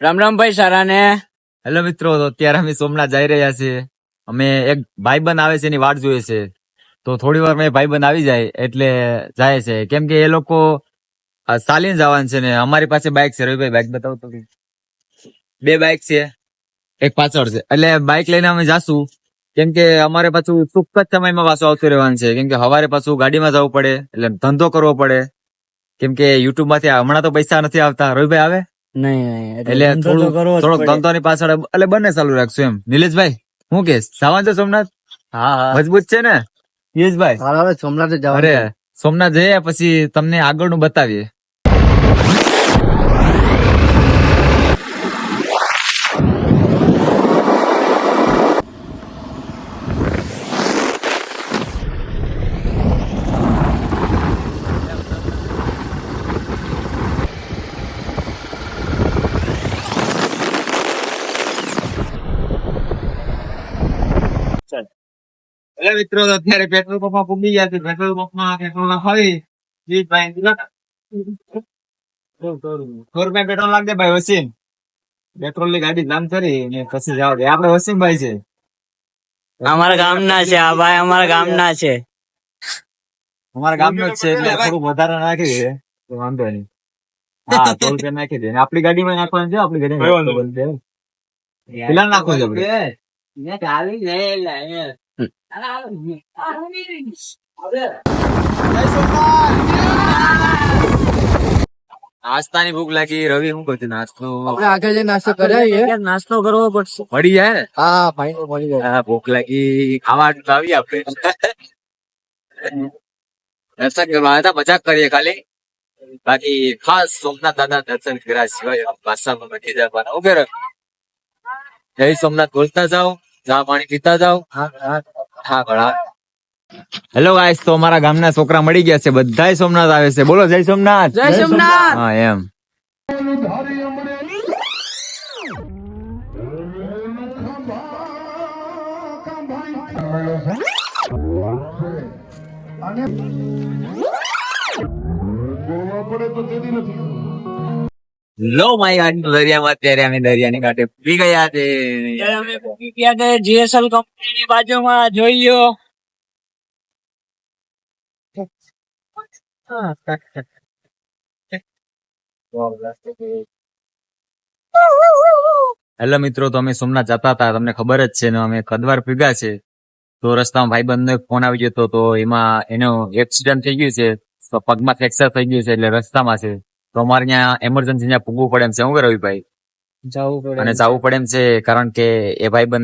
રામ રામ ભાઈ સારા ને. હેલો મિત્રો, તો અત્યારે અમે સોમનાથ જઈ રહ્યા છીએ. અમે એક ભાઈબંધ આવે છે એની વાટ જોઈએ છે, તો થોડી વાર મેં ભાઈબંધ આવી જાય એટલે જાય છે, કેમ કે એ લોકો ચાલીને જવાનું છે ને અમારી પાસે બાઇક છે. રવિભાઈ બાઇક બતાવો તો. બે બાઇક છે, એક પાછળ છે, એટલે બાઇક લઈને અમે જાશું, કેમ કે અમારે પાછું ટૂંક જ સમયમાં પાછું આવતું રહેવાનું છે, કેમ કે સવારે પાછું ગાડીમાં જવું પડે, એટલે ધંધો કરવો પડે, કેમ કે યુટ્યુબ માંથી હમણાં તો પૈસા નથી આવતા. રવિભાઈ આવે નહીં એટલે થોડોક ધંધોની પાછળ એટલે બંને ચાલુ રાખશું એમ. નિલેશભાઈ શું કેસ, જવાનું છે સોમનાથ? હા મજબૂત છે ને યશભાઈ? હવે સોમનાથ જવા. અરે સોમનાથ જઈએ પછી તમને આગળનું બતાવીએ. એટલે મિત્રો અત્યારે પેટ્રોલ પંપમાં પૂગી ગયા છે. પેટ્રોલ પંપમાં પેટ્રોલ નાખાવી પેટ્રોલ નાખ દે ભાઈ. વસીમ પેટ્રોલ ની ગાડી નામ કરી ને પછી જવા દે. આપડે વસીમભાઈ છે, અમારા ગામના છે આ ભાઈ, અમારા ગામના છે. અમારા ગામનો જ છે, એટલે થોડું વધારે નાખી દે તો વાંધો નહીં. હા, 100 રૂપિયા નાખી દે. આપડી ગાડીમાં નાખવાનું છે, આપડી ગાડી પેલા નાખવું છે આપણે. નાસ્તાની ભૂખ લાગી. રવિ શું કરશે? નાસ્તો આપણે આગળ જઈને નાસ્તો કરાવીએ. નાસ્તો કરવો પડશે. મળી જાય ને? હા ભાઈ મળી જાય. હા, ભૂખ લાગી, ખાવા આવીએ આપણે. દર્શન કરવા આવ્યા હતા, મજાક કરીએ ખાલી. બાકી ખાસ સોમનાથ દાદા દર્શન કર્યા સિવાય ભાષામાં બની જવાના. ઓકે, જય સોમનાથ બોલતા જાઓ, ચા પાણી પીતા જાઓ. હા ઘણા. હેલો ગાઈસ, તો અમારા ગામના છોકરા મળી ગયા છે, બધાય સોમનાથ આવે છે. બોલો જય સોમનાથ. જય સોમનાથ. હા એમ. લો માય ગાડી દરિયામાં અત્યારે અમે દરિયાની કાંઠે પી ગયા છે. અમે પહોંચી ગયા છે જીએસએલ કંપનીની બાજુમાં. જોઈ લો. હેલો મિત્રો, તો અમે સોમનાથ જતા હતા, તમને ખબર જ છે ને. અમે કદવાર ભેગા છે, તો રસ્તામાં ભાઈબંધનો એક ફોન આવી ગયો હતો, તો એમાં એનો એક્સિડન્ટ થઈ ગયું છે, તો પગમાં ફ્રેક્ચર થઈ ગયું છે, એટલે રસ્તામાં છે. તો અમારે ત્યાં એમરજન્સી ત્યાં પૂગવું પડે એમ છે. શું કરે ભાઈ? જવું પડે અને જવું પડે એમ છે, કારણ કે એ ભાઈબંધ